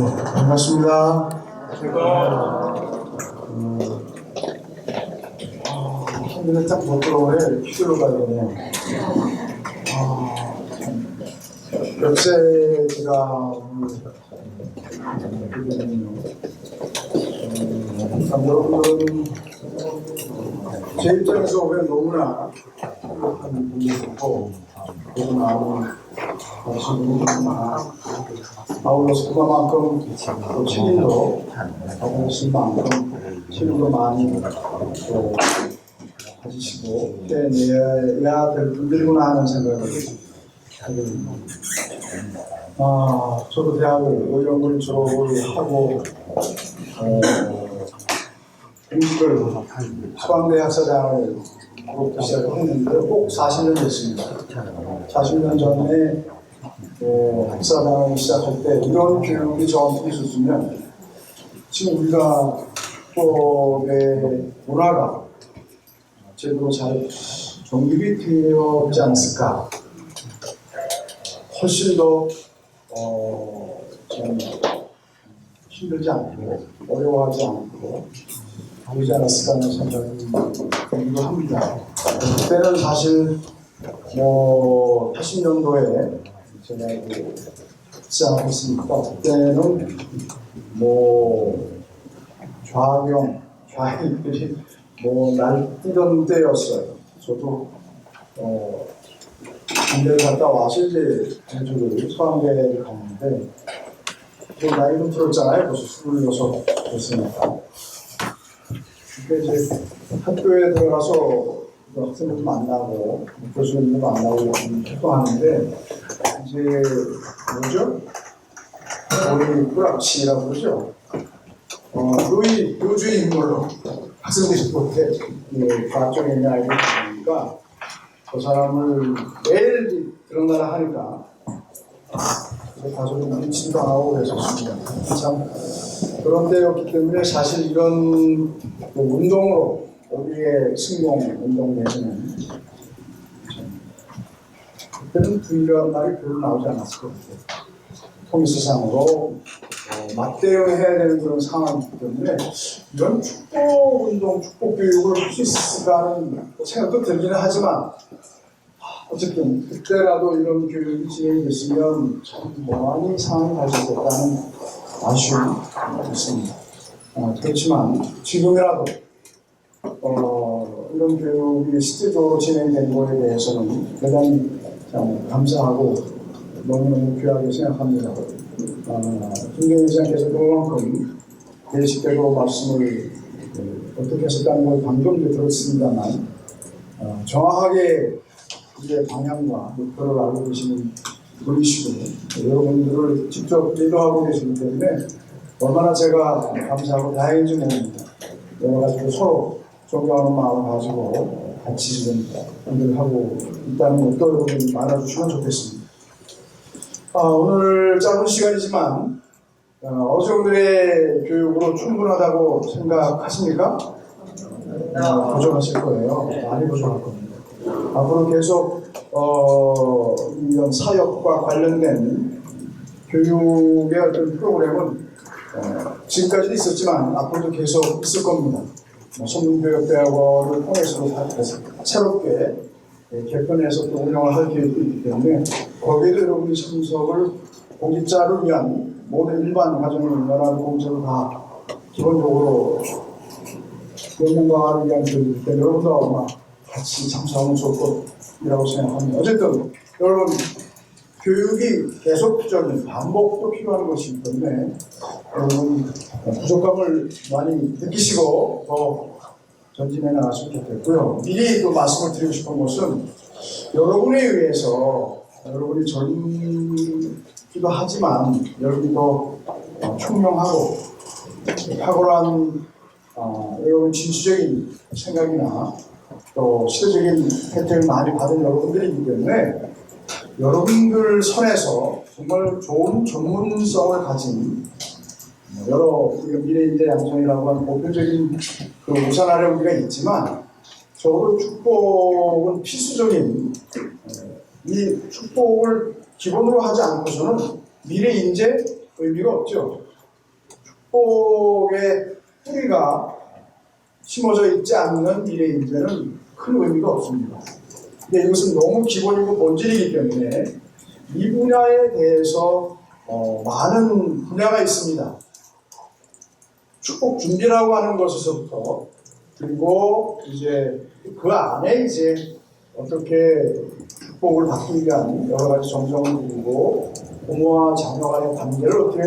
반갑습니다. 한눈에 딱 못 들어오네. 휘둘러 가야 되네요. 역시 제가 여러분들은 제 입장에서 보면 너무나 행복한 분이고 너무나 하시는 분이구나. 아울러서 그만큼 또 책임도 하고 계신 만큼 책임도 많이 또 가지시고 해내야 될 분들이구나 하는 생각을 하게 됩니다. 저도 대학을 오영군 졸업을 하고 공직을 수학대 학사장을 그렇게 시작을 했는데 꼭 40년 됐습니다. 40년 전에 학사장을 시작할 때 이런 교육이 저한테 있었으면 지금 우리가 국법의 문화가 제대로 잘 정립이 되었지 않았을까. 훨씬 더 좀 힘들지 않고 어려워하지 않고 되지 않았을까 하는 생각이 들기도 합니다. 그때는 사실 80년도에 제가 시작을 했으니까 그때는 좌익들이 날뛰던 때였어요. 저도 군대를 갔다 와서 이제 전주를 서강대를 갔는데 나이도 들었잖아요. 벌써 26 됐으니까. 그때 이제 학교에 들어가서 학생들도 만나고 교수님도 만나고 활동하는데 이제 뭐죠? 우리 꾸락치라고 그러죠. 요주의 인물로 학생들이 볼때 과학적인 의미 알고 있으니까 그 사람을 매일 드러나라 하니까 가서 좀 미치도 하고 그랬었습니다. 참 그런 때였기 때문에 사실 이런 운동으로 우리의 승공 운동 내지는 그때는 부인이라는 말이 별로 나오지 않았을 것 같아요. 통일세상으로 맞대응해야 되는 그런 상황이기 때문에 이런 축복운동, 축복교육을 할 수 있을까 하는 생각도 들기는 하지만 어쨌든 그때라도 이런 교육이 진행이 됐으면 참 많이 상황이 달라졌다는 아쉬움이 있습니다. 그렇지만 지금이라도 이런 교육이 실질적으로 진행된 것에 대해서는 대단히 감사하고 너무너무 귀하게 생각합니다. 김경희 시장께서 그만큼 대식대로 말씀을 어떻게 하셨다는 걸 방금도 들었습니다만 정확하게 우리의 방향과 목표를 알고 계시는 분이시고 여러분들을 직접 리더하고 계시기 때문에 얼마나 제가 감사하고 다행인지 모릅니다. 여러 가지로 서로 존경하는 마음을 가지고 같이 지금 일을 하고 있다는 것도 여러분이 알아주시면 좋겠습니다. 오늘 짧은 시간이지만 어느 정도의 교육으로 충분하다고 생각하십니까? 부족하실 거예요. 많이 부족할 겁니다. 앞으로 계속 이런 사역과 관련된 교육의 어떤 프로그램은 지금까지도 있었지만 앞으로도 계속 있을 겁니다. 선문교육대학원을 통해서 새롭게 개편해서 또 운영을 할 계획도 있기 때문에 거기에도 여러분이 참석을 공직자를 위한 모든 일반 가정을 연합 공채로 다 기본적으로 연령강화를 위한 교육이기 때문에 여러분도 아마 같이 참석하면 좋을 것이라고 생각합니다. 어쨌든 여러분 교육이 계속적인 반복도 필요한 것이기 때문에 여러분 부족함을 많이 느끼시고 더 전진해 나갔으면 좋겠고요. 미리 또 말씀을 드리고 싶은 것은 여러분에 의해서 여러분이 젊기도 하지만 여러분이 더 총명하고 탁월한 여러분 진취적인 생각이나 또 시대적인 혜택을 많이 받은 여러분들이기 때문에 여러분들 선에서 정말 좋은 전문성을 가진 여러 미래인재 양성이라고 하는 보편적인 그 우산 아래 우리가 있지만 적어도 축복은 필수적인 이 축복을 기본으로 하지 않고서는 미래인재 의미가 없죠. 축복의 뿌리가 심어져 있지 않는 미래 인재는 큰 의미가 없습니다. 근데 이것은 너무 기본이고 본질이기 때문에 이 분야에 대해서 많은 분야가 있습니다. 축복 준비라고 하는 것에서부터, 그리고 이제 그 안에 이제 어떻게 축복을 받기 위한 여러 가지 정성을 들이고 부모와 자녀 간의 관계를 어떻게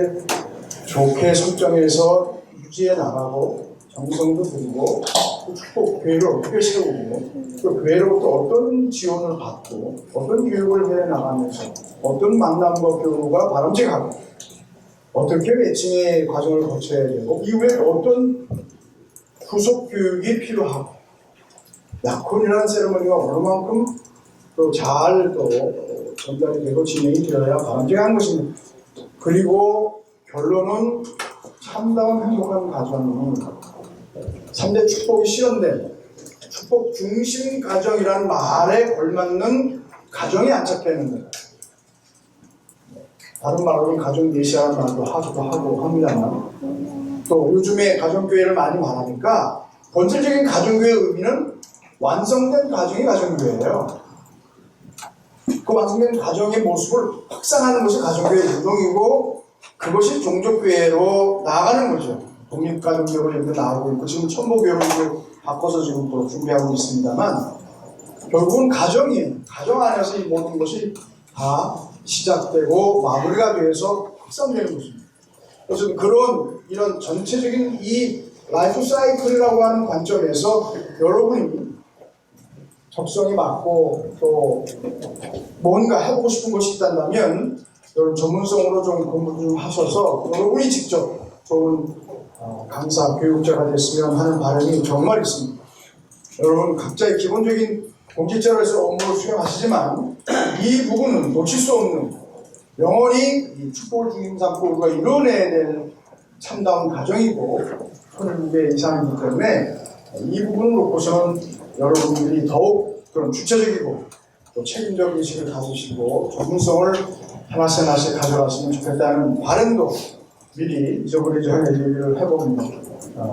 좋게 설정해서 유지해 나가고 정성도 들이고 또 축복 교회를 어떻게 세우고 또 교회로부터 어떤 지원을 받고 어떤 교육을 해 나가면서 어떤 만남과 교류가 바람직하고 어떻게 매칭의 과정을 거쳐야 되고 이후에 어떤 후속 교육이 필요하고 약혼이라는 세레머니가 얼마만큼 또 잘 또 전달이 되고 진행이 되어야 바람직한 것입니다. 그리고 결론은 참다운 행복한 가정이 3대 축복이 실현된 축복 중심 가정이라는 말에 걸맞는 가정이 안착되는 거예요. 다른 말로는 가정 예시라는 말도 하기도 하고 합니다만 또 요즘에 가정교회를 많이 말하니까 본질적인 가정교회의 의미는 완성된 가정이 가정교회예요. 그 완성된 가정의 모습을 확산하는 것이 가정교회의 유동이고 그것이 종족교회로 나아가는 거죠. 독립가정교회로 이렇게 나오고 있고 지금 천보교회로 바꿔서 지금 또 준비하고 있습니다만 결국은 가정이에요. 가정 안에서 이 모든 것이 다 시작되고 마무리가 되어서 확산되는 것입니다. 그래서 그런 이런 전체적인 이 라이프 사이클이라고 하는 관점에서 여러분이 적성이 맞고 또 뭔가 해보고 싶은 것이 있다면 여러분 전문성으로 좀 공부 좀 하셔서 여러분이 직접 좋은 강사, 교육자가 됐으면 하는 바람이 정말 있습니다. 여러분 각자의 기본적인 공직자로서 업무를 수행하시지만 이 부분은 놓칠 수 없는 영원히 이 축복을 중심 삼고 우리가 이뤄내야 될 참다운 가정이고 1,600 이상이기 때문에 이 부분을 놓고서는 여러분들이 더욱 그런 주체적이고 또 책임적 의식을 가지시고 전문성을 하나씩 하나씩 가져갔으면 좋겠다는 바람도 미리 잊어버리기 전에 얘기를 해봅니다.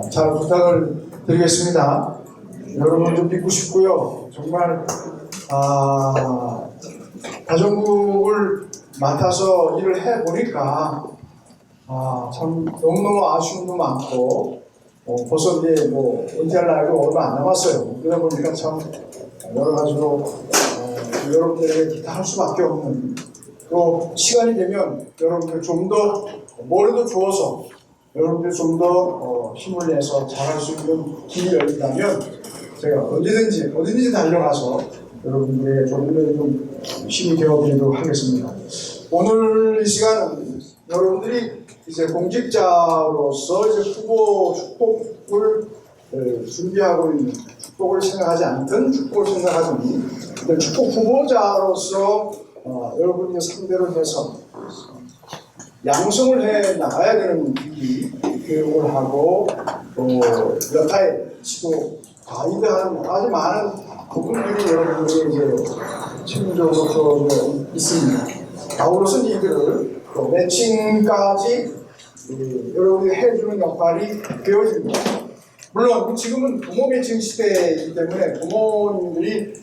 잘 부탁을 드리겠습니다. 여러분 좀 믿고 싶고요. 정말 가정국을 맡아서 일을 해보니까 참 너무너무 아쉬움도 많고 벌써 이제 뭐 은퇴할 나이도 얼마 안 남았어요. 그러다 보니까 참 여러 가지로 여러분들에게 기타할 수밖에 없는 또 시간이 되면 여러분들 좀 더 머리도 좋아서 여러분들 좀 더 힘을 내서 잘할 수 있는 길이 열린다면 제가 어디든지 달려가서 여러분들의 좀 힘이 되어드리도록 하겠습니다. 오늘 이 시간은 여러분들이 이제 공직자로서 이제 후보 축복을 준비하고 있는 축복을 생각하지 않던 축복을 생각하더니 축복 후보자로서 여러분이 상대로 해서 양성을 해 나가야 되는 교육을 하고 또 여타의 지도 가이드하는 아주 많은 부분들이 여러분들이 이제 책임져서 있습니다. 아울러서 이들을 또 매칭까지 여러분이 해주는 역할이 되어집니다. 물론 지금은 부모 매칭 시대이기 때문에 부모님들이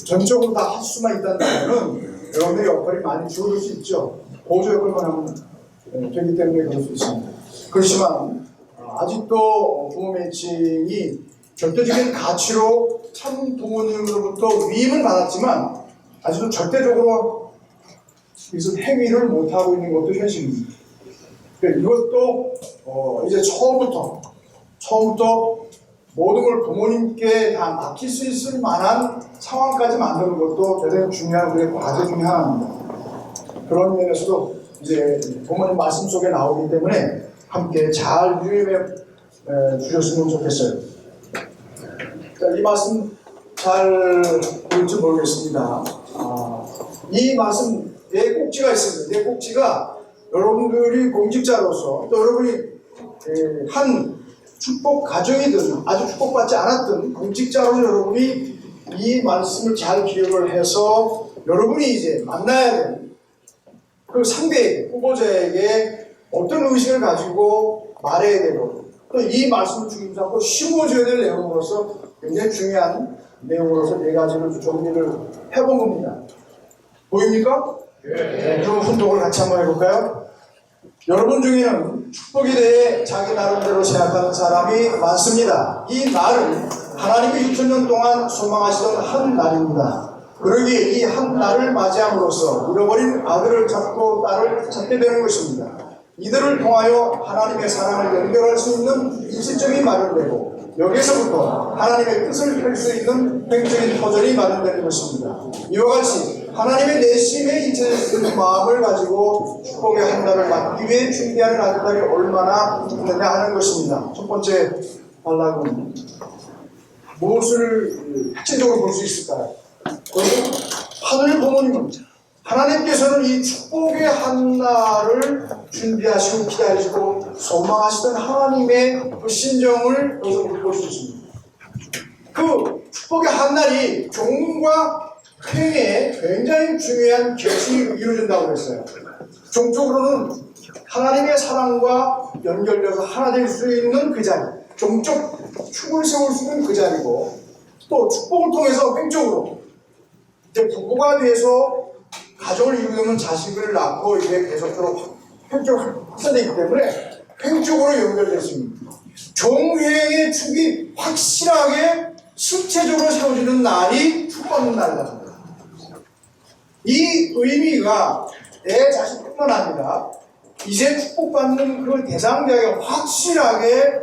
전적으로 다 할 수만 있다면 여러분들의 역할이 많이 줄어들 수 있죠. 보조 역할만 하면 되기 때문에 그럴 수 있습니다. 그렇지만 아직도 부모 매칭이 절대적인 가치로 참 부모님으로부터 위임을 받았지만 아직도 절대적으로 이것을 행위를 못하고 있는 것도 현실입니다. 이것도 이제 처음부터 모든 걸 부모님께 다 맡길 수 있을 만한 상황까지 만드는 것도 대단히 중요한 우리의 과제 중에 하나입니다. 그런 면에서도 이제 부모님 말씀 속에 나오기 때문에 함께 잘 유의해 주셨으면 좋겠어요. 자, 이 말씀 잘 볼지 모르겠습니다. 이 말씀 네 꼭지가 있습니다. 네 꼭지가 여러분들이 공직자로서 또 여러분이 한 축복 가정이든 아주 축복받지 않았든 공직자로 여러분이 이 말씀을 잘 기억을 해서 여러분이 이제 만나야 되는 그 상대에게 후보자에게 어떤 의식을 가지고 말해야 되고 또 이 말씀을 중심 잡고 심어줘야 될 내용으로서 굉장히 중요한 내용으로서 네 가지를 정리를 해본 겁니다. 보입니까? 네. 그럼 훈독을 같이 한번 해볼까요? 여러분 중에는 축복에 대해 자기 나름대로 생각하는 사람이 많습니다. 이 날은 하나님이 2000년 동안 소망하시던 한 날입니다. 그러기에 이 한 날을 맞이함으로써 잃어버린 아들을 찾고 딸을 찾게 되는 것입니다. 이들을 통하여 하나님의 사랑을 연결할 수 있는 일시점이 마련되고 여기에서부터 하나님의 뜻을 펼 수 있는 횡적인 터전이 마련되는 것입니다. 이와 같이 하나님의 내심에 잊혀진 마음을 가지고 축복의 한 날을 맞기 위해 준비하는 아들들이 얼마나 있느냐 하는 것입니다. 첫 번째 단락은 무엇을 핵심적으로 볼 수 있을까요? 하늘 부모님은 하나님께서는 이 축복의 한 날을 준비하시고 기다리시고 소망하시던 하나님의 그 심정을 여기서 볼 수 있습니다. 그 축복의 한 날이 종과 횡에 굉장히 중요한 결실이 이루어진다고 했어요. 종적으로는 하나님의 사랑과 연결돼서 하나 될 수 있는 그 자리, 종적 축을 세울 수 있는 그 자리고, 또 축복을 통해서 횡적으로 이제 부부가 돼서 가정을 이루려면 자식을 낳고 이게 계속적으로 횡적으로 확산되기 때문에 횡적으로 연결됐습니다. 종횡의 축이 확실하게 실체적으로 세워지는 날이 축복받는 날이다. 이 의미가 내 자신뿐만 아니라 이제 축복받는 그 대상자에게 확실하게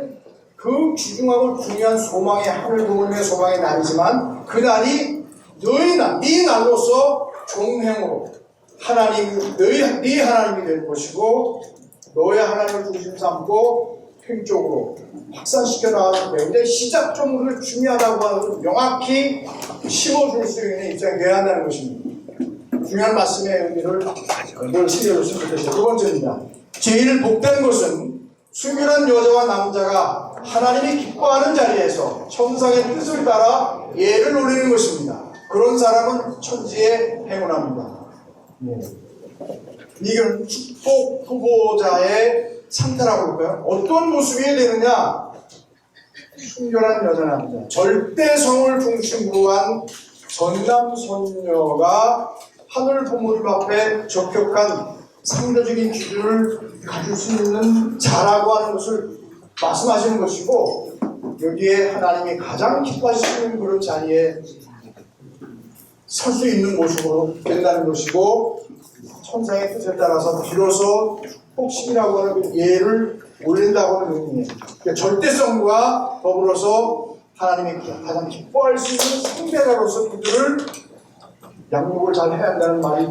그 귀중하고 중요한 소망의 하늘 부모님의 소망의 날이지만 그 날이 너희 날, 네 날로서 종행으로 하나님, 네 하나님이 될 것이고 너의 하나님을 중심 삼고 횡적으로 확산시켜 나가는 굉장히 시작점으로 중요하다고 하는 것을 명확히 심어줄 수 있는 입장이 되어야 한다는 것입니다. 중요한 말씀의 의미를 늘 신뢰했으면 좋겠습니다. 두 번째입니다. 제일 복된 것은 순결한 여자와 남자가 하나님이 기뻐하는 자리에서 천상의 뜻을 따라 예를 노리는 것입니다. 그런 사람은 천지의 행운합니다. 네. 이건 축복 후보자의 상태라고 볼까요? 어떤 모습이 되느냐? 순결한 여자 남자, 절대성을 중심으로 한 선남 선녀가 하늘 부모님 앞에 적격한 상대적인 기준을 가질 수 있는 자라고 하는 것을 말씀하시는 것이고, 여기에 하나님이 가장 기뻐하시는 그런 자리에 설 수 있는 모습으로 된다는 것이고, 천상의 뜻에 따라서 비로소 축복식이라고 하는 그 예를 올린다고 하는 의미예요. 그러니까 절대성과 더불어서 하나님이 가장 기뻐할 수 있는 상대자로서 그들을 양육을 잘 해야 한다는 말이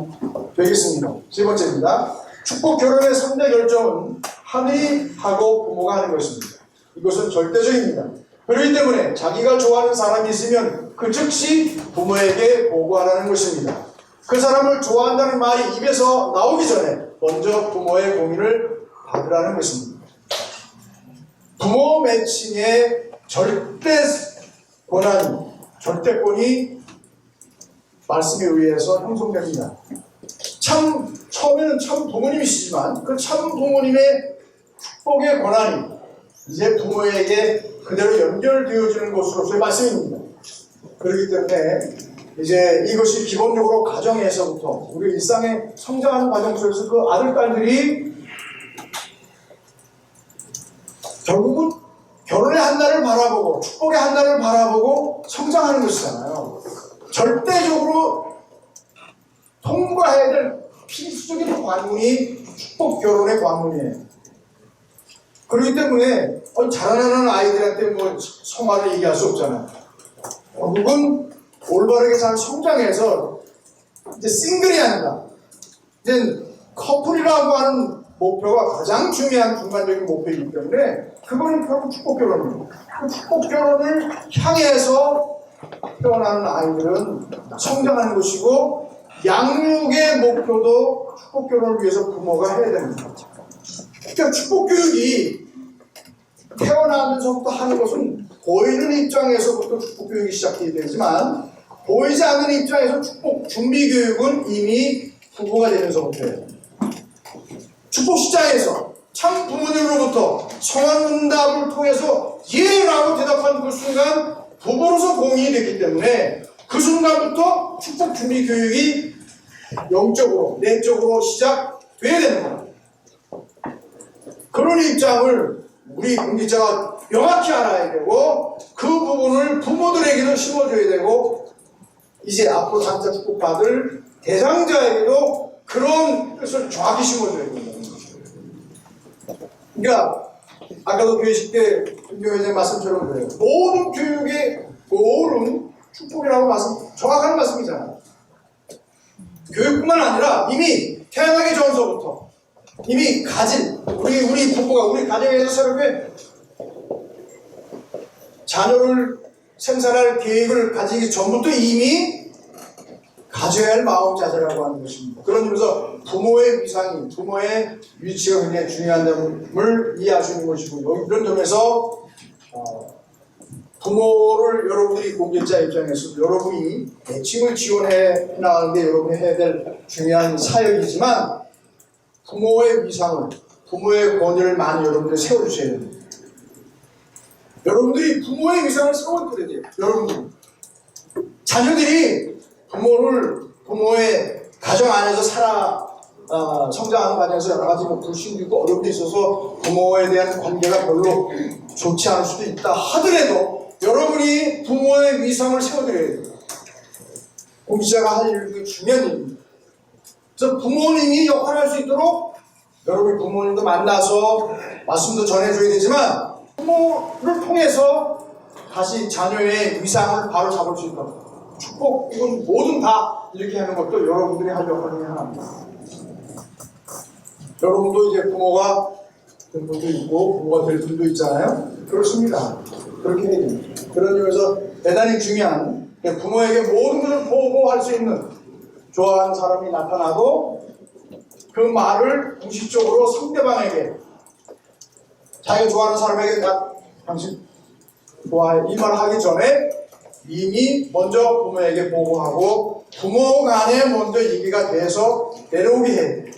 되겠습니다. 세 번째입니다. 축복 결혼의 3대 결정은 하늘이 하고 부모가 하는 것입니다. 이것은 절대적입니다. 그렇기 때문에 자기가 좋아하는 사람이 있으면 그 즉시 부모에게 보고하라는 것입니다. 그 사람을 좋아한다는 말이 입에서 나오기 전에 먼저 부모의 동의를 받으라는 것입니다. 부모 매칭의 절대 권한이, 절대권이 말씀에 의해서 형성됩니다. 처음에는 참 부모님이시지만 그 참 부모님의 축복의 권한이 이제 부모에게 그대로 연결되어지는 것으로서의 말씀입니다. 그렇기 때문에 이제 이것이 기본적으로 가정에서부터 우리 일상의 성장하는 과정 속에서 그 아들, 딸들이 결국은 결혼의 한 날을 바라보고 축복의 한 날을 바라보고 성장하는 것이잖아요. 절대적으로 통과해야 될 필수적인 관문이 축복 결혼의 관문이에요. 그렇기 때문에 자라나는 아이들한테 뭐 성화를 얘기할 수 없잖아요. 결국은 올바르게 잘 성장해서 이제 싱글이 아니라 이제 커플이라고 하는 목표가 가장 중요한 중간적인 목표이기 때문에 그거는 결국 축복 결혼입니다. 그 축복 결혼을 향해서 태어나는 아이들은 성장하는 것이고 양육의 목표도 축복 결혼을 위해서 부모가 해야 됩니다. 그러니까 축복 교육이 태어나면서부터 하는 것은 보이는 입장에서부터 축복 교육이 시작되게 되지만 보이지 않는 입장에서 축복 준비 교육은 이미 부부가 되면서부터예요. 축복 시장에서 참 부모님으로부터 성원응답을 통해서 예라고 대답한 그 순간 부부로서 공인이 됐기 때문에 그 순간부터 축복 준비 교육이 영적으로 내적으로 시작돼야 되는 거예요. 그런 입장을 우리 공직자가 명확히 알아야 되고 그 부분을 부모들에게도 심어줘야 되고 이제 앞으로 장차 축복받을 대상자에게도 그런 뜻을 정확히 심어줘야 된다는 것이죠. 그러니까 아까도 교회식 때 김교회장님 말씀처럼 그래요. 모든 교육의 고른 축복이라고 정확한 말씀이잖아요. 교육뿐만 아니라 이미 태어나기 전서부터 이미 가진 우리 부부가 우리 가정에서 새롭게 자녀를 생산할 계획을 가지기 전부터 이미 가져야 할 마음 자세라고 하는 것입니다. 그런 의미에서 부모의 위상이 부모의 위치가 굉장히 중요한 점을 이해하시는 것이고 이런 점에서 부모를 여러분들이 공직자 입장에서 여러분이 애칭을 지원해 나가는데 여러분이 해야 될 중요한 사역이지만 부모의 위상을 부모의 권위를 많이 여러분들이 세워주셔야 됩니다. 여러분들이 부모의 위상을 세워줘야 돼요. 여러분들 자녀들이 부모의 가정 안에서 성장하는 과정에서 여러 가지 불신기고 어려움이 있어서 부모에 대한 관계가 별로 좋지 않을 수도 있다 하더라도 여러분이 부모의 위상을 세워드려야 돼요. 공직자가 할 일이 중요한 일입니다. 그래서 부모님이 역할을 할 수 있도록 여러분이 부모님도 만나서 말씀도 전해줘야 되지만 부모를 통해서 다시 자녀의 위상을 바로 잡을 수 있도록 축복, 이건 뭐든 다 이렇게 하는 것도 여러분들이 할 역할 중에 하나입니다. 여러분도 이제 부모가 될 분도 있고 부모가 될 분도 있잖아요. 그렇습니다. 그렇게 해야 됩니다. 그런 의미에서 대단히 중요한 부모에게 모든 것을 보호할 수 있는 좋아하는 사람이 나타나도 그 말을 공식적으로 상대방에게 자기가 좋아하는 사람에게 당신 좋아해 이 말을 하기 전에 이미 먼저 부모에게 보고하고 부모 간에 먼저 얘기가 돼서 내려오게 해야 돼요.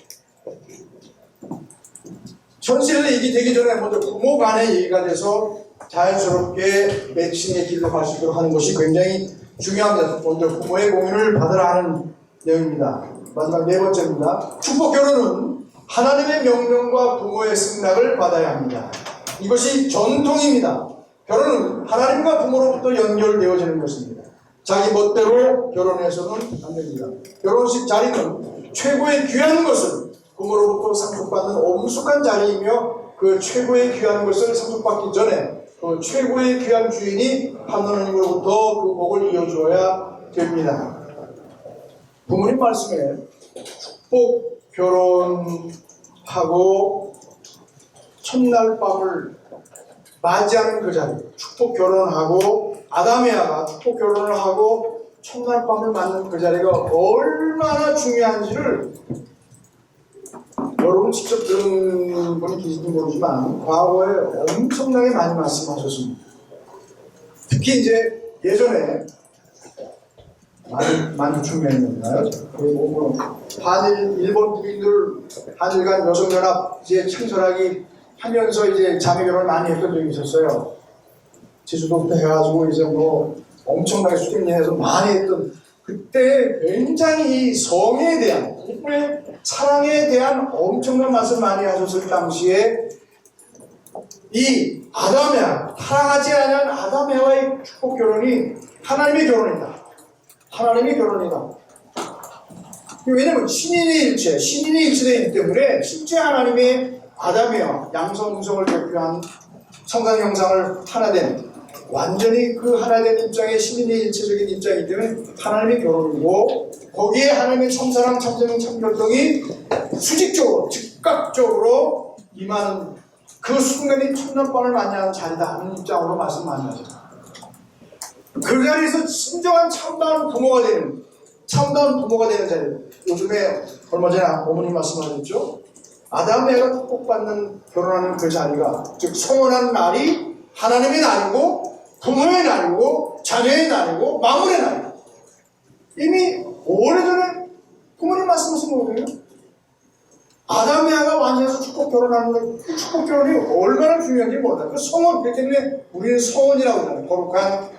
현실의 얘기 되기 전에 먼저 부모 간에 얘기가 돼서 자연스럽게 매칭의 길로 갈 수 있도록 하는 것이 굉장히 중요합니다. 먼저 부모의 공인을 받으라 하는 내용입니다. 마지막 네 번째입니다. 축복 결혼은 하나님의 명령과 부모의 승낙을 받아야 합니다. 이것이 전통입니다. 결혼은 하나님과 부모로부터 연결되어지는 것입니다. 자기 멋대로 결혼해서는 안 됩니다. 결혼식 자리는 최고의 귀한 것을 부모로부터 상속받는 엄숙한 자리이며 그 최고의 귀한 것을 상속받기 전에 그 최고의 귀한 주인이 하나님으로부터 그 복을 이어주어야 됩니다. 부모님 말씀에 축복 결혼하고 첫날 밤을 맞이하는 그 자리, 축복 결혼하고 아담이아가 축복 결혼을 하고 첫날 밤을 맞는 그 자리가 얼마나 중요한지를 여러분 직접 들은 분이 계신지 모르지만 과거에 엄청나게 많이 말씀하셨습니다. 특히 이제 예전에 많이 중요했나요? 그리고 한일 일본 부인들 한일 간 여성연합 이제 창설하기 하면서 이제 자매 결혼을 많이 했던 적이 있었어요. 제주도부터 해가지고 이제 엄청나게 수행해서 많이 했던 그때 굉장히 이 성에 대한 부부의 사랑에 대한 엄청난 말씀 많이 하셨을 당시에 이 아담에와 타락하지 않은 아담에와의 축복 결혼이 하나님의 결혼이다. 하나님의 결혼이다. 왜냐면 신인의 일치되어 있기 때문에 실제 하나님의 아담이와 양성성을 대표한 성상 형상을 하나 된 완전히 그 하나 된 입장의 신인의 일체적인 입장이기 때문에 하나님의 결혼이고 거기에 하나님의 참사랑 참정형 참결정이 수직적으로 즉각적으로 임하는 그 순간이 첫날밤을 맞이하는 자리다 하는 입장으로 말씀 많이 하죠. 그 자리에서 진정한 참다운 부모가 되는 자리. 요즘에 얼마 전에 어머님 말씀하셨죠. 아담에가 축복받는 결혼하는 그 자리가 즉 성혼하는 날이 하나님의 날이고 부모의 날이고 자녀의 날이고 마무리의 날이고 이미 오래전에 부모님 말씀하신 거거든요. 아담에가 완전해서 축복 결혼하는 것, 축복 결혼이 얼마나 중요한지 몰라. 그 성원, 그렇기 때문에 우리는 성원이라고 하잖아요. 거룩한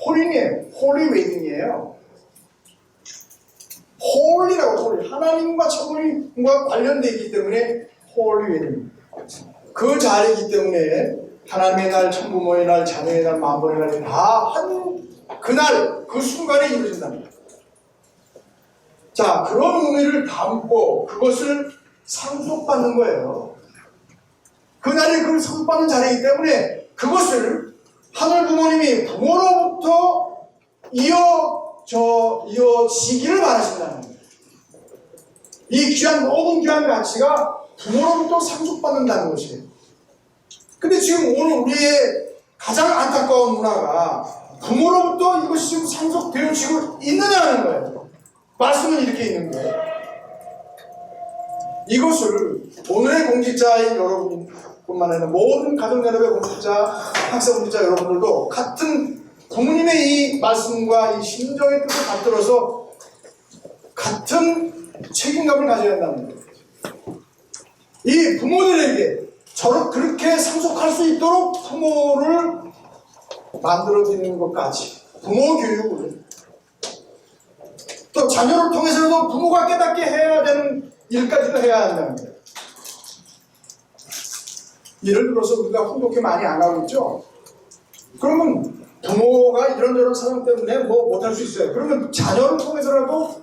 홀링이에요. 홀리 웨딩이에요. 홀리라고, 홀리. 하나님과 천국과 관련되어 있기 때문에 홀리 웨딩. 그 자리이기 때문에 하나님의 날, 천부모의 날, 자녀의 날, 만번의 날이 다 한 그날, 그 순간에 이루어진답니다. 자, 그런 의미를 담고 그것을 상속받는 거예요. 그날이 그걸 상속받는 자리이기 때문에 그것을 하늘 부모님이 부모로부터 이어지기를 바라신다는 거예요. 이 귀한, 모든 귀한 가치가 부모로부터 상속받는다는 것이에요. 근데 지금 오늘 우리의 가장 안타까운 문화가 부모로부터 이것이 지금 상속되어지고 있느냐는 거예요. 말씀은 이렇게 있는 거예요. 이것을 오늘의 공직자인 여러분뿐만 아니라 모든 가정 여러분의 공직자, 학생 공직자 여러분들도 같은 부모님의 이 말씀과 이 심정의 뜻을 받들어서 같은 책임감을 가져야 한다는 거예요. 이 부모들에게 저를 그렇게 상속할 수 있도록 부모를 만들어드리는 것까지, 부모 교육을 또 자녀를 통해서도 부모가 깨닫게 해야 되는 일까지도 해야 한다는 거예요. 예를 들어서 우리가 훈독회 많이 안 하고 있죠? 그러면 부모가 이런저런 사정 때문에 뭐 못할 수 있어요. 그러면 자녀를 통해서라도,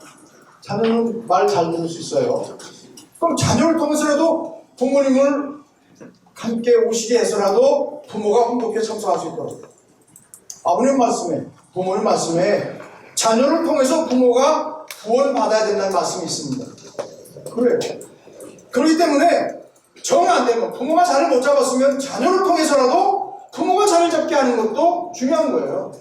자녀는 말 잘 들을 수 있어요. 그럼 자녀를 통해서라도 부모님을 함께 오시게 해서라도 부모가 훈독회 참석할 수 있도록. 아버님 말씀에, 부모님 말씀에 자녀를 통해서 부모가 구원받아야 된다는 말씀이 있습니다. 그래요. 그렇기 때문에 정 안 되면, 부모가 자리를 못 잡았으면 자녀를 통해서라도 부모가 자리를 잡게 하는 것도 중요한 거예요.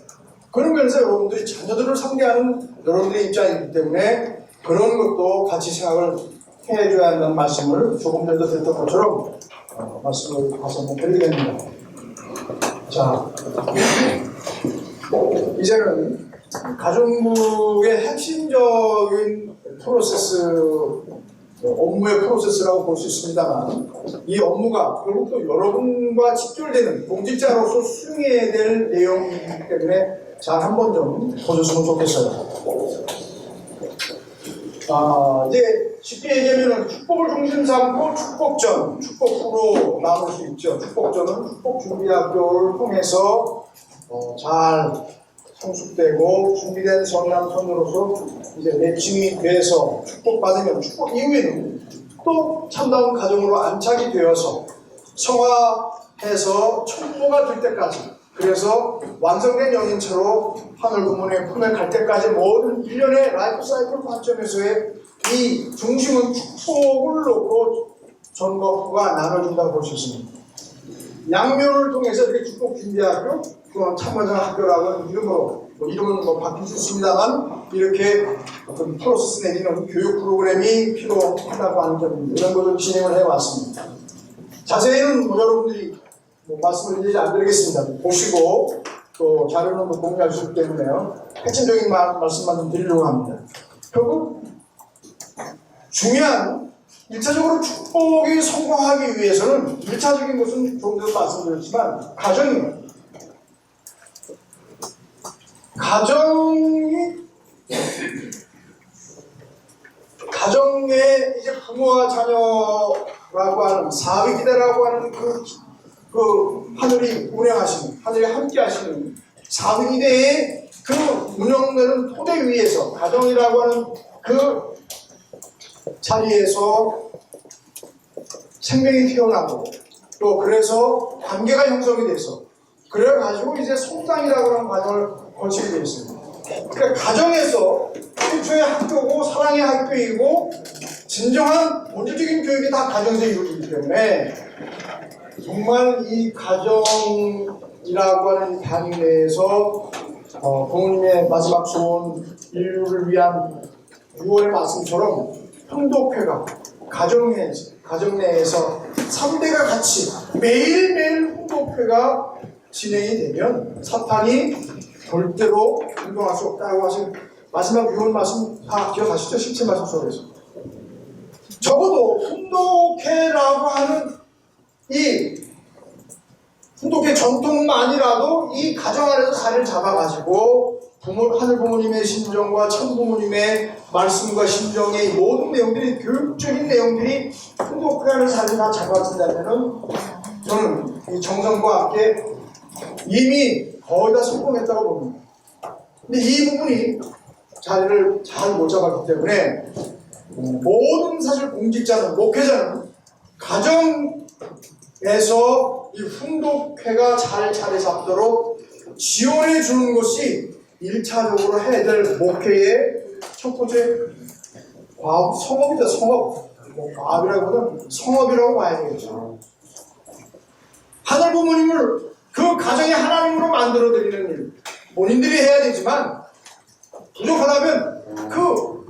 그런 면에서 여러분들이 자녀들을 상대하는 여러분들의 입장이기 때문에 그런 것도 같이 생각을 해줘야 한다는 말씀을 조금 전에 드렸던 것처럼 말씀을 다시 한번 드리게 됩니다. 자, 이제는 가정부의 핵심적인 프로세스, 업무의 프로세스라고 볼 수 있습니다만, 이 업무가 결국 또 여러분과 직결되는 공직자로서 수행해야 될 내용이기 때문에 잘 한번 좀 보셨으면 좋겠어요. 이제 쉽게 얘기하면 축복을 중심 삼고 축복 전, 축복 후로 나눌 수 있죠. 축복 전은 축복 준비학교를 통해서 잘 성숙되고 준비된 성남 선으로서 이제 매칭이 돼서 축복받으면, 축복 이후에는 또 참다운 가정으로 안착이 되어서 성화해서 천부가 될 때까지, 그래서 완성된 영인처로 하늘 부모님의 품에 갈 때까지 모든 일련의 라이프 사이클 관점에서의 이 중심은 축복을 놓고 전과 후가 나눠준다고 볼 수 있습니다. 양면을 통해서 이렇게 축복 준비학교, 또한 참가자 학교라고 하는 이름으로, 이름은 바뀔 수 있습니다만, 이렇게 어떤 프로세스 내지는 교육 프로그램이 필요하다고 하는 점입니다. 이런 것을 진행을 해왔습니다. 자세히는 여러분들이 말씀을 드리지 않드리겠습니다. 보시고 또 자료는 공유하시기 때문에요. 핵심적인 말씀만 좀 드리려고 합니다. 결국 중요한 1차적으로 축복이 성공하기 위해서는 1차적인 것은 조금 전에 말씀드렸지만 가정이에요. 가정에 이제 부모와 자녀라고 하는 사위기대라고 하는 그 하늘이 운영하시는, 하늘이 함께 하시는 사위기대의 그 운영되는 토대 위에서 가정이라고 하는 그 자리에서 생명이 태어나고, 또 그래서 관계가 형성이 돼서 그래가지고 이제 성장이라고 하는 과정을 거치게 되어 있습니다. 그러니까 가정에서 최초의 학교고 사랑의 학교이고 진정한 본질적인 교육이 다 가정에서 이루어지기 때문에 정말 이 가정이라고 하는 단위 내에서 부모님의 마지막 소원, 인류를 위한 6월의 말씀처럼 훈독회가 가정 내에서 3대가 같이 매일매일 훈독회가 진행이 되면 사탄이 절대로 운동할 수 없다고 하신 마지막 유언 말씀 다 기억하시죠? 17말씀 속에서 적어도 훈독회라고 하는 이 훈독회 전통만이라도 이 가정 안에서 자리를 잡아가지고 하늘 부모님의 심정과 천 부모님의 말씀과 심정의 모든 내용들이, 교육적인 내용들이 훈독회 안에서 자리를 다 잡아진다면은 저는 이 정성과 함께 이미 거의 다 성공했다고 봅니다. 근데 이 부분이 자리를 잘 못 잡았기 때문에 모든 사실 공직자는, 목회자는 가정에서 이 훈독회가 잘 자리 잡도록 지원해 주는 것이 1차적으로 해야 될 목회의 첫 번째 성업이다. 성업. 과업이라고는 성업이라고 봐야 되겠죠. 하늘 부모님을 그 가정의 하나님으로 만들어 드리는 일, 본인들이 해야 되지만 부족하다면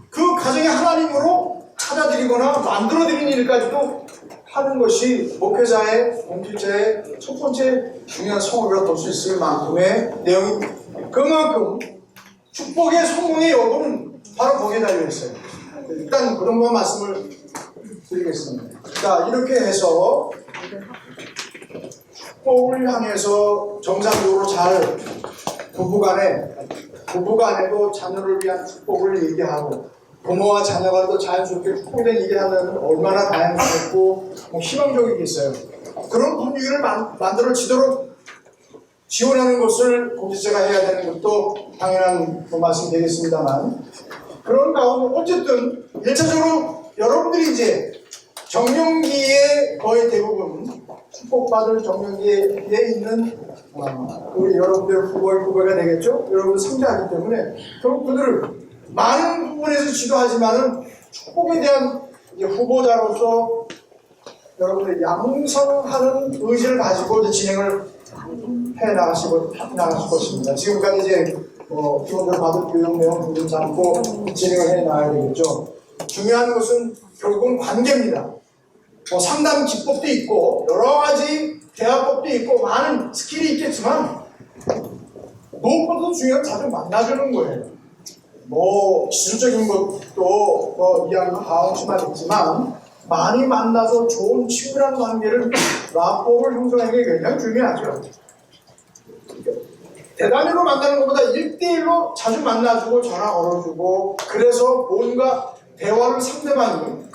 그 가정의 하나님으로 찾아드리거나 만들어 드리는 일까지도 하는 것이 목회자의, 공직자의 첫 번째 중요한 성업이라고 볼 수 있을 만큼의 내용이, 그만큼 축복의 성공의 여부는 바로 거기에 달려 있어요. 일단 그 정도만 말씀을 드리겠습니다. 자, 이렇게 해서 축복을 향해서 정상적으로 잘 부부간에도 자녀를 위한 축복을 얘기하고, 부모와 자녀간도 자연스럽게 축복된 얘기하면 얼마나 다양스럽고 희망적이겠어요. 그런 분위기를 만들어지도록 지원하는 것을 공직자가 해야 되는 것도 당연한 말씀이 되겠습니다만, 그런 가운데 어쨌든 1차적으로 여러분들이 이제 정년기에 거의 대부분 축복받을 정년기에 있는 우리 여러분들 후보가 되겠죠? 여러분들 상자하기 때문에 결국 그들을 많은 부분에서 지도하지만은 축복에 대한 후보자로서 여러분들 양성하는 의지를 가지고 진행을 해 나가실 것입니다. 지금까지 이제 기본적으로 받은 교육 내용 분들지 않고 진행을 해 나가야 되겠죠. 중요한 것은 결국은 관계입니다. 상담 기법도 있고 여러 가지 대화법도 있고 많은 스킬이 있겠지만 무엇보다도 중요한 자주 만나주는 거예요. 기술적인 것도 이해하는 가능성만 있지만 많이 만나서 좋은 친밀한 관계를, 라포를 형성하는 게 굉장히 중요하죠. 대단위로 만나는 것보다 1대1로 자주 만나주고 전화 걸어주고, 그래서 뭔가 대화를 상대방이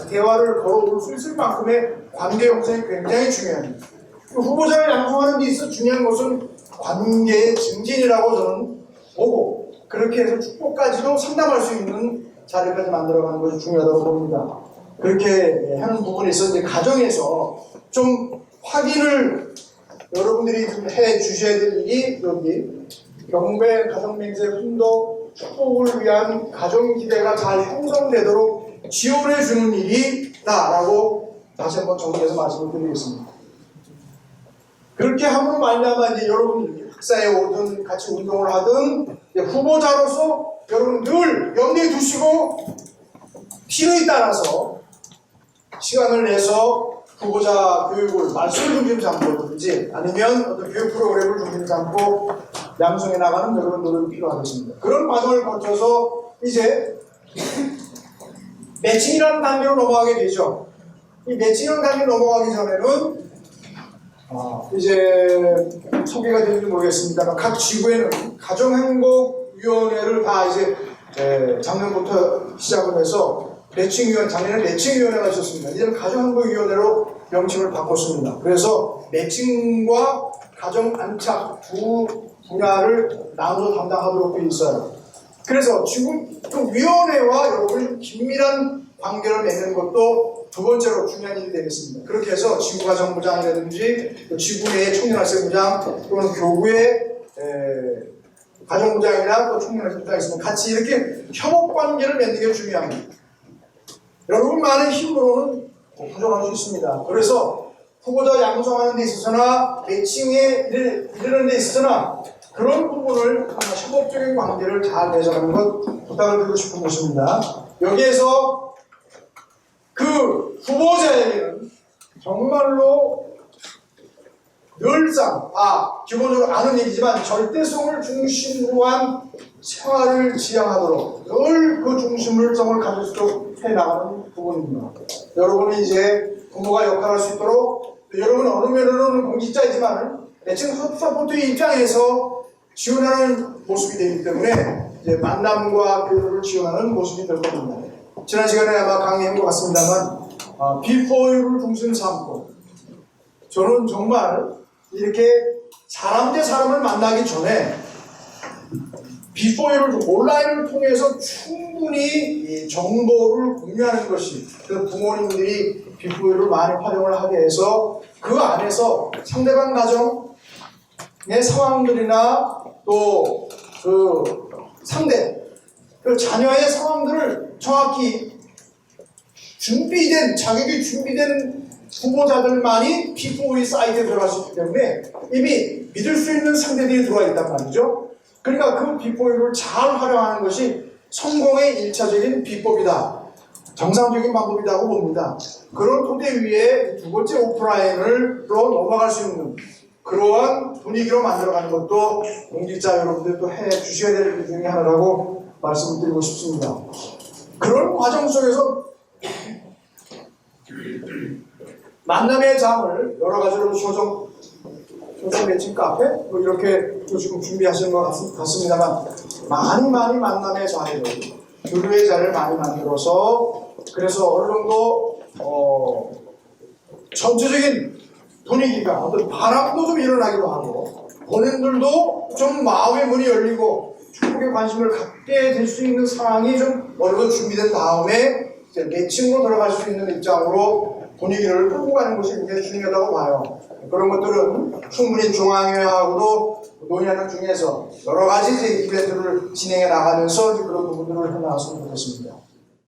대화를 걸어올 수 있을 만큼의 관계 형성이 굉장히 중요합니다. 후보자를 양성하는 데 있어 중요한 것은 관계의 증진이라고 저는 보고, 그렇게 해서 축복까지도 상담할 수 있는 자리까지 만들어가는 것이 중요하다고 봅니다. 그렇게 하는 부분에 있어서 이제 가정에서 좀 확인을 여러분들이 좀 해 주셔야 될 일이, 여기 경배, 가정맹세, 훈독, 축복을 위한 가정 기대가 잘 형성되도록 지원해 주는 일이다라고 다시 한번 정리해서 말씀을 드리겠습니다. 그렇게 함으로 말미암아 이제 여러분들이 학사에 오든 같이 운동을 하든 후보자로서 여러분 늘 염두에 두시고 필요에 따라서 시간을 내서 후보자 교육을 말씀을 중심 삼고든지 아니면 어떤 교육 프로그램을 중심 삼고 양성해 나가는 여러분 노력이 필요하겠습니다. 그런 과정을 거쳐서 이제 매칭이라는 단계로 넘어가게 되죠. 이 매칭이라는 단계로 넘어가기 전에는 이제 소개가 되는지 모르겠습니다만 각 지구에는 가정행복위원회를 다 이제 작년부터 시작을 해서 매칭위원, 작년에 매칭위원회가 있었습니다. 이제는 가정행복위원회로 명칭을 바꿨습니다. 그래서 매칭과 가정안착 두 분야를 나눠서 담당하도록 되어 있어요. 그래서 지금 그 위원회와 여러분이 긴밀한 관계를 맺는 것도 두 번째로 중요한 일이 되겠습니다. 그렇게 해서 지구가정부장이라든지 지구 내의 청년학생부장 또는 교구의 가정부장이나 또 청년학생부장이 있으면 같이 이렇게 협업관계를 맺는 게 중요합니다. 여러분만의 힘으로는 부족할 수 있습니다. 그래서 후보자 양성하는 데 있어서나 매칭에 이르는 데 있어서나 그런 부분을 협업적인 관계를 잘 맺어가는 것 부탁을 드리고 싶은 것입니다. 여기에서 그 후보자에게는 정말로 늘상 기본적으로 아는 얘기지만 절대성을 중심으로 한 생활을 지향하도록 늘 그 중심성을 가질 수 있도록 해나가는 부분입니다. 여러분이 이제 부모가 역할할 수 있도록 또 여러분 어느 면으로는 공직자이지만 지금 서포트의 입장에서 지원하는 모습이 되기 때문에 이제 만남과 교류를 지원하는 모습이 될 겁니다. 지난 시간에 아마 강의한 것 같습니다만 비포유를 중심 삼고 저는 정말 이렇게 사람 대 사람을 만나기 전에 비포유를 온라인을 통해서 충분히 이 정보를 공유하는 것이 그 부모님들이 비포유를 많이 활용을 하게 해서 그 안에서 상대방 가정의 상황들이나 또 그 상대 그 자녀의 상황들을 정확히 자격이 준비된 후보자들만이 P4E 사이트에 들어갈 수 있기 때문에 이미 믿을 수 있는 상대들이 들어와 있단 말이죠. 그러니까 그 P4E를 잘 활용하는 것이 성공의 1차적인 비법이다. 정상적인 방법이라고 봅니다. 그런 토대 위에 두 번째 오프라인으로 넘어갈 수 있는 그러한 분위기로 만들어가는 것도 공직자 여러분들도 해 주셔야 될 일 중에 하나라고 말씀드리고 싶습니다. 그런 과정 속에서 만남의 장을 여러 가지로 소정 매칭 카페 뭐 이렇게 또 지금 준비하시는 것 같습니다만 많이 만남의 자리를 교류의 자리를 많이 만들어서 그래서 어느 정도 전체적인 분위기가 어떤 바람도 좀 일어나기도 하고 본인들도 좀 마음의 문이 열리고 축복에 관심을 갖게 될 수 있는 상황이 좀 어느 정도 준비된 다음에 이제 매칭으로 들어갈 수 있는 입장으로 분위기를 끌고 가는 것이 굉장히 중요하다고 봐요. 그런 것들은 충분히 중앙회하고도 논의하는 중에서 여러 가지 이제 이벤트를 진행해 나가면서 그런 부분들을 해나갔으면 좋겠습니다.